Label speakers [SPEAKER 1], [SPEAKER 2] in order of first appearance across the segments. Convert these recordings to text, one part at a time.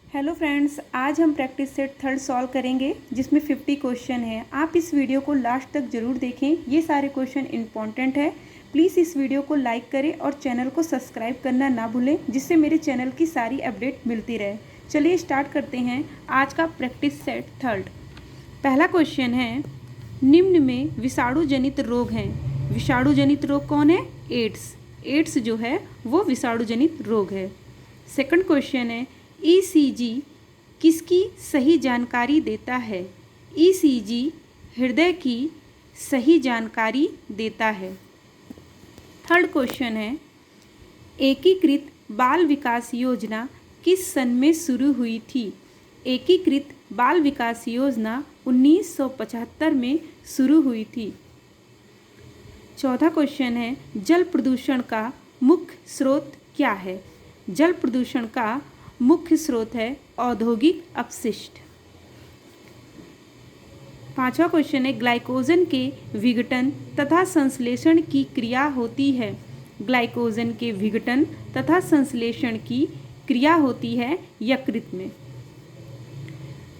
[SPEAKER 1] Hello friends, आज हम practice set third solve करेंगे जिसमें 50 क्वेश्चन है। आप इस वीडियो को लास्ट तक ज़रूर देखें, ये सारे क्वेश्चन इंपॉर्टेंट है। प्लीज़ इस वीडियो को लाइक करें और चैनल को सब्सक्राइब करना ना भूलें, जिससे मेरे चैनल की सारी अपडेट मिलती रहे। चलिए स्टार्ट करते हैं आज का प्रैक्टिस सेट थर्ड। पहला क्वेश्चन है, निम्न में विषाणु जनित रोग हैं। विषाणु जनित रोग कौन है? एड्स जो है वो विषाणु जनित रोग है। सेकंड क्वेश्चन है, ईसीजी किसकी सही जानकारी देता है? ईसीजी हृदय की सही जानकारी देता है। थर्ड क्वेश्चन है, एकीकृत बाल विकास योजना किस सन में शुरू हुई थी? एकीकृत बाल विकास योजना 1975 में शुरू हुई थी। चौथा क्वेश्चन है, जल प्रदूषण का मुख्य स्रोत क्या है? जल प्रदूषण का मुख्य स्रोत है औद्योगिक अपशिष्ट। पांचवा क्वेश्चन है, ग्लाइकोजन के विघटन तथा संश्लेषण की क्रिया होती है। ग्लाइकोजन के विघटन तथा संश्लेषण की क्रिया होती है यकृत में।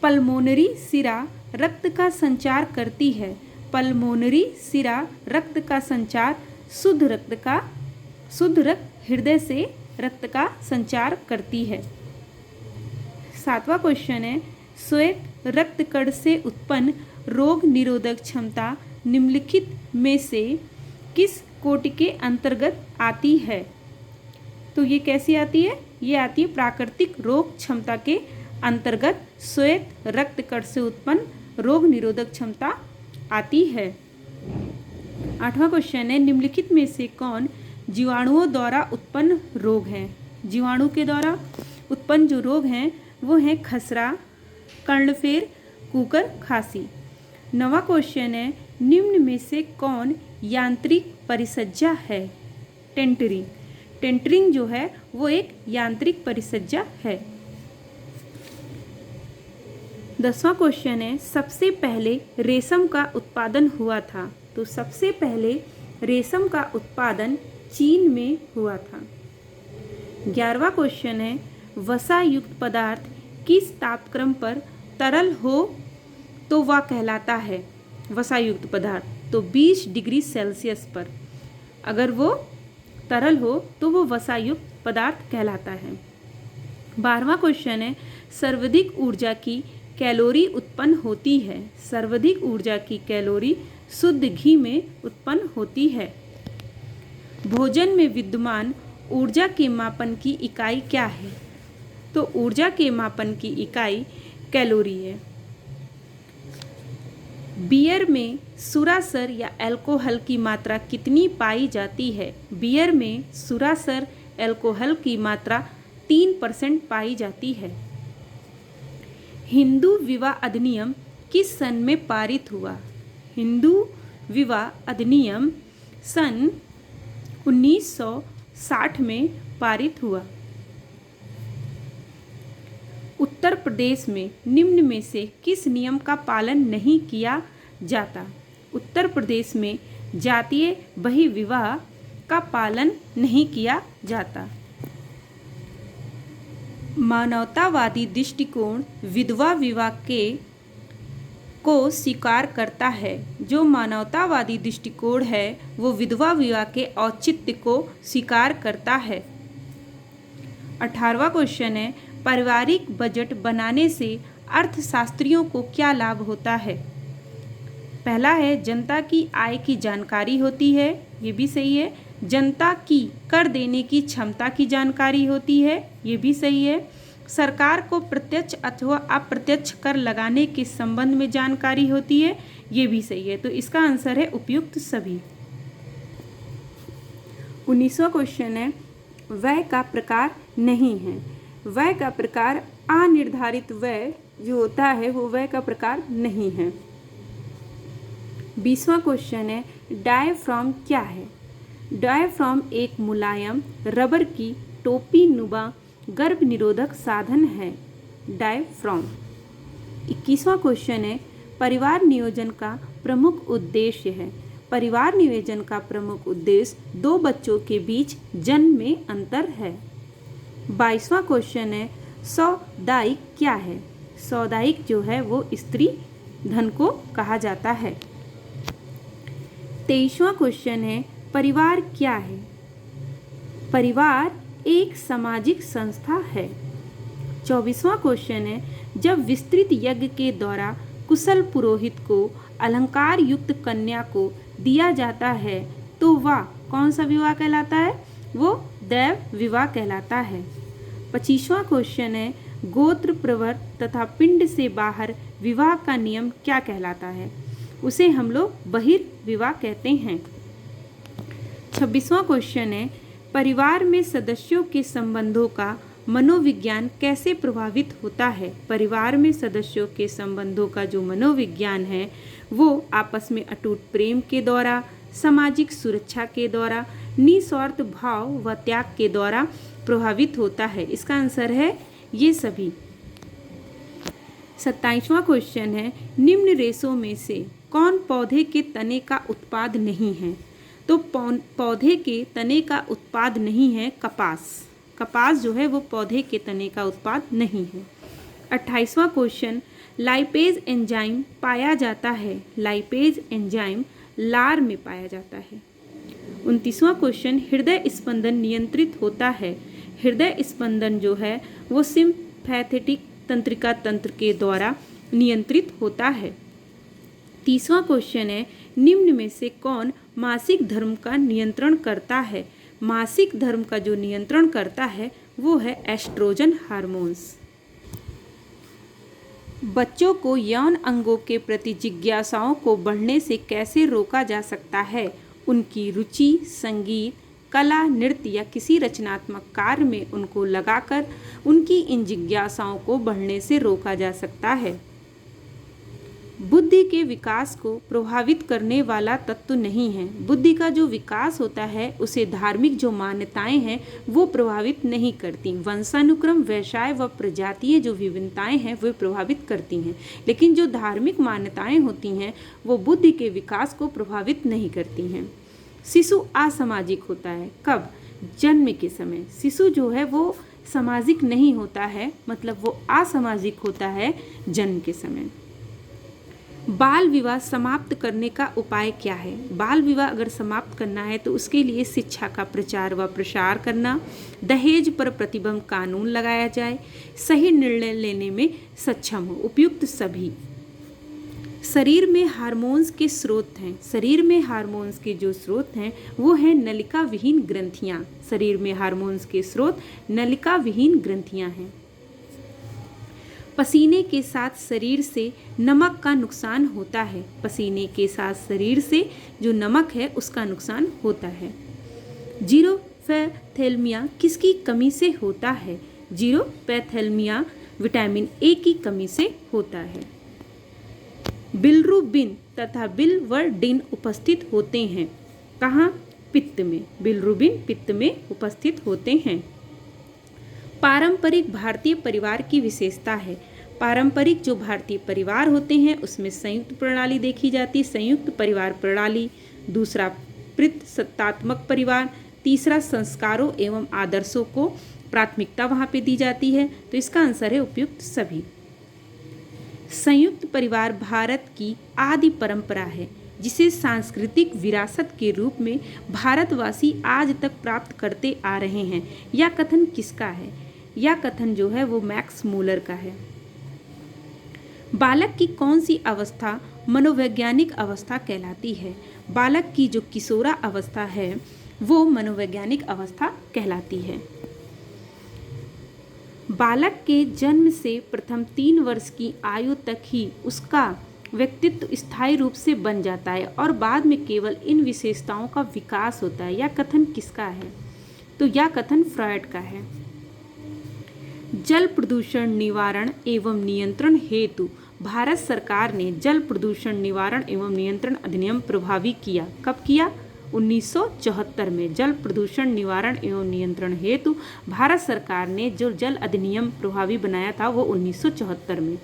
[SPEAKER 1] पल्मोनरी सिरा रक्त का संचार करती है। पल्मोनरी सिरा रक्त का संचार शुद्ध रक्त हृदय से रक्त का संचार करती है। सातवां क्वेश्चन है, श्वेत रक्त कण से उत्पन्न रोग निरोधक क्षमता निम्नलिखित में से किस कोटि के अंतर्गत आती है? तो ये कैसी आती है? ये आती है प्राकृतिक रोग क्षमता के अंतर्गत श्वेत रक्त कण से उत्पन्न रोग निरोधक क्षमता आती है। आठवां क्वेश्चन है, निम्नलिखित में से कौन जीवाणुओं द्वारा उत्पन्न रोग हैं? जीवाणु के द्वारा उत्पन्न जो रोग हैं वो हैं खसरा, कर्णफेर, कुकर, खांसी। नवा क्वेश्चन है, निम्न में से कौन यांत्रिक परिसज्जा है? टेंटरिंग। टेंटरिंग जो है वो एक यांत्रिक परिसज्जा है। 10वां क्वेश्चन है, सबसे पहले रेशम का उत्पादन हुआ था। तो सबसे पहले रेशम का उत्पादन चीन में हुआ था। 11वां क्वेश्चन है, वसा युक्त पदार्थ किस तापक्रम पर तरल हो तो वह कहलाता है? वसा युक्त पदार्थ तो 20 डिग्री सेल्सियस पर अगर वो तरल हो तो वो वसा युक्त पदार्थ कहलाता है। 12वां क्वेश्चन है, सर्वाधिक ऊर्जा की कैलोरी उत्पन्न होती है। सर्वाधिक ऊर्जा की कैलोरी शुद्ध घी में उत्पन्न होती है। भोजन में विद्यमान ऊर्जा के मापन की इकाई क्या है? तो ऊर्जा के मापन की इकाई कैलोरी है। बियर में सुरासर या अल्कोहल की मात्रा कितनी पाई जाती है? बियर में सुरासर अल्कोहल की मात्रा 3% पाई जाती है। हिंदू विवाह अधिनियम किस सन में पारित हुआ? हिंदू विवाह अधिनियम सन 1960 में पारित हुआ। उत्तर प्रदेश में निम्न में से किस नियम का पालन नहीं किया जाता? उत्तर प्रदेश में जातीय बहिर्विवाह का पालन नहीं किया जाता। मानवतावादी दृष्टिकोण विधवा विवाह को स्वीकार करता है। जो मानवतावादी दृष्टिकोण है वो विधवा विवाह के औचित्य को स्वीकार करता है। 18वां क्वेश्चन है, पारिवारिक बजट बनाने से अर्थशास्त्रियों को क्या लाभ होता है? पहला है, जनता की आय की जानकारी होती है, ये भी सही है। जनता की कर देने की क्षमता की जानकारी होती है, ये भी सही है। सरकार को प्रत्यक्ष अथवा अप्रत्यक्ष कर लगाने के संबंध में जानकारी होती है, ये भी सही है। तो इसका आंसर है उपयुक्त सभी। 19वां क्वेश्चन है, व्यय का प्रकार नहीं है। व्यय का प्रकार अनिर्धारित व्यय जो होता है वो व्यय का प्रकार नहीं है। 20वां क्वेश्चन है, डायाफ्राम क्या है? डायाफ्राम एक मुलायम रबर की टोपी नुमा गर्भ निरोधक साधन है। डायाफ्राम। 21वां क्वेश्चन है, परिवार नियोजन का प्रमुख उद्देश्य है। परिवार नियोजन का प्रमुख उद्देश्य दो बच्चों के बीच जन्म में अंतर है। 22वां क्वेश्चन है, सौदायिक क्या है? सौदायिक जो है वो स्त्री धन को कहा जाता है। 23वां क्वेश्चन है, परिवार क्या है? परिवार एक सामाजिक संस्था है। 24वां क्वेश्चन है, जब विस्तृत यज्ञ के द्वारा कुशल पुरोहित को अलंकार युक्त कन्या को दिया जाता है तो वह कौन सा विवाह कहलाता है? वो दैव विवाह कहलाता है। 25वां क्वेश्चन है, गोत्र प्रवर तथा पिंड से बाहर विवाह का नियम क्या कहलाता है? उसे हम लोग बहिर्विवाह कहते हैं। 26वां क्वेश्चन है, परिवार में सदस्यों के संबंधों का मनोविज्ञान कैसे प्रभावित होता है? परिवार में सदस्यों के संबंधों का जो मनोविज्ञान है वो आपस में अटूट प्रेम के द्वारा, सामाजिक सुरक्षा के द्वारा, निस्वार्थ भाव व त्याग के द्वारा प्रभावित होता है। इसका आंसर है ये सभी। 27वां क्वेश्चन है, निम्न रेशों में से कौन पौधे के तने का उत्पाद नहीं है? तो पौधे के तने का उत्पाद नहीं है कपास। कपास जो है वो पौधे के तने का उत्पाद नहीं है। 28वां क्वेश्चन, लाइपेज एंजाइम पाया जाता है। लाइपेज एंजाइम लार में पाया जाता है। 29वां क्वेश्चन, हृदय स्पंदन नियंत्रित होता है। हृदय स्पंदन जो है वो सिम्पैथेटिक तंत्रिका तंत्र के द्वारा नियंत्रित होता है। 30वां क्वेश्चन है, निम्न में से कौन मासिक धर्म का नियंत्रण करता है? मासिक धर्म का जो नियंत्रण करता है वो है एस्ट्रोजन हार्मोन्स। बच्चों को यौन अंगों के प्रति जिज्ञासाओं को बढ़ने से कैसे रोका जा सकता है? उनकी रुचि संगीत, कला, नृत्य या किसी रचनात्मक कार्य में उनको लगाकर उनकी इन जिज्ञासाओं को बढ़ने से रोका जा सकता है। बुद्धि के विकास को प्रभावित करने वाला तत्व नहीं है। बुद्धि का जो विकास होता है उसे धार्मिक जो मान्यताएं हैं वो प्रभावित नहीं करती। वंशानुक्रम, व्यवसाय व प्रजातीय जो विभिन्नताएं हैं वे प्रभावित करती हैं, लेकिन जो धार्मिक मान्यताएं होती हैं वो बुद्धि के विकास को प्रभावित नहीं करती हैं। शिशु असामाजिक होता है कब? जन्म के समय। शिशु जो है वो सामाजिक नहीं होता है, मतलब वो असामाजिक होता है जन्म के समय। बाल विवाह समाप्त करने का उपाय क्या है? बाल विवाह अगर समाप्त करना है तो उसके लिए शिक्षा का प्रचार व प्रसार करना, दहेज पर प्रतिबंध कानून लगाया जाए, सही निर्णय लेने में सक्षम हो, उपयुक्त सभी। शरीर में हार्मोन्स के स्रोत हैं। शरीर में हार्मोन्स के जो स्रोत हैं वो हैं नलिका विहीन ग्रंथियाँ। शरीर में हार्मोन्स के स्रोत नलिका विहीन ग्रंथियाँ हैं। पसीने के साथ शरीर से नमक का नुकसान होता है। पसीने के साथ शरीर से जो नमक है उसका नुकसान होता है। जीरोपैथेलमिया किसकी कमी से होता है? जीरोपैथेलमिया विटामिन ए की कमी से होता है। बिलिरुबिन तथा बिलिवर्डिन उपस्थित होते हैं कहाँ? पित्त में। बिलिरुबिन पित्त में उपस्थित होते हैं। पारंपरिक भारतीय परिवार की विशेषता है। पारंपरिक जो भारतीय परिवार होते हैं उसमें संयुक्त प्रणाली देखी जाती है, संयुक्त परिवार प्रणाली। दूसरा पितृसत्तात्मक परिवार। तीसरा संस्कारों एवं आदर्शों को प्राथमिकता वहाँ पे दी जाती है। तो इसका आंसर है उपयुक्त सभी। संयुक्त परिवार भारत की आदि परंपरा है जिसे सांस्कृतिक विरासत के रूप में भारतवासी आज तक प्राप्त करते आ रहे हैं। यह कथन किसका है? यह कथन जो है वो मैक्स मूलर का है। बालक की कौन सी अवस्था मनोवैज्ञानिक अवस्था कहलाती है? बालक की जो किशोरा अवस्था है वो मनोवैज्ञानिक अवस्था कहलाती है। बालक के जन्म से प्रथम 3 वर्ष की आयु तक ही उसका व्यक्तित्व स्थायी रूप से बन जाता है और बाद में केवल इन विशेषताओं का विकास होता है। यह कथन किसका है? तो यह कथन फ्रॉयड का है। जल प्रदूषण निवारण एवं नियंत्रण हेतु भारत सरकार ने जल प्रदूषण निवारण एवं नियंत्रण अधिनियम प्रभावी किया। कब किया? 1974 में। जल प्रदूषण निवारण एवं नियंत्रण हेतु भारत सरकार ने जो जल अधिनियम प्रभावी बनाया था वो 1974 में।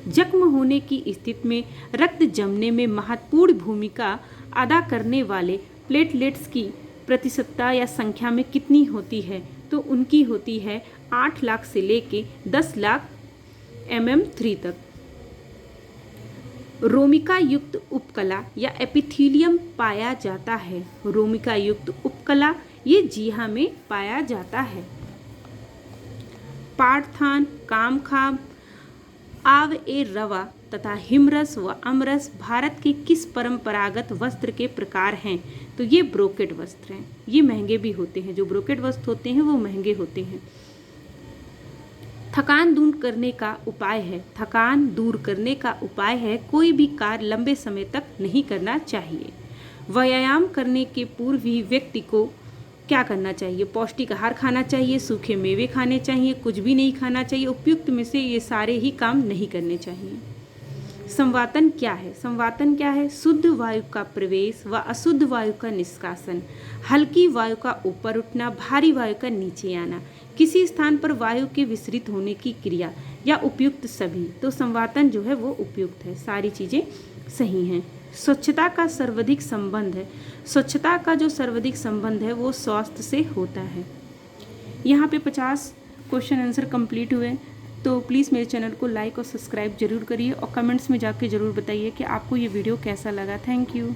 [SPEAKER 1] जख्म होने की स्थिति में रक्त जमने में महत्वपूर्ण भूमिका अदा करने वाले प्लेटलेट्स की प्रतिशतता या संख्या में कितनी होती है? तो उनकी होती है 8 लाख से लेके 10 लाख mm3 तक। रोमिका युक्त उपकला या एपिथीलियम पाया जाता है। रोमिका युक्त उपकला ये जीहा में पाया जाता है। पार्थान, कामखाम, आव ए रवा तथा हिमरस व अमरस भारत के किस परंपरागत वस्त्र के प्रकार हैं? तो ये ब्रोकेड वस्त्र हैं। ये महंगे भी होते हैं, जो ब्रोकेड वस्त्र होते हैं वो महंगे होते हैं। थकान दूर करने का उपाय है। थकान दूर करने का उपाय है कोई भी कार्य लंबे समय तक नहीं करना चाहिए। व्यायाम करने के पूर्व ही व्यक्ति को क्या करना चाहिए? पौष्टिक आहार खाना चाहिए, सूखे मेवे खाने चाहिए, कुछ भी नहीं खाना चाहिए। उपयुक्त में से ये सारे ही काम नहीं करने चाहिए। संवातन क्या है? संवातन क्या है? शुद्ध वायु का प्रवेश व अशुद्ध वायु का निष्कासन, हल्की वायु का ऊपर उठना, भारी वायु का नीचे आना, किसी स्थान पर वायु के विसरित होने की क्रिया या उपयुक्त सभी। तो संवातन जो है वो उपयुक्त है, सारी चीज़ें सही हैं। स्वच्छता का सर्वाधिक संबंध है। स्वच्छता का जो सर्वाधिक संबंध है वो स्वास्थ्य से होता है। यहाँ पे 50 क्वेश्चन आंसर कंप्लीट हुए। तो प्लीज़ मेरे चैनल को लाइक और सब्सक्राइब जरूर करिए और कमेंट्स में जाके ज़रूर बताइए कि आपको ये वीडियो कैसा लगा। Thank you.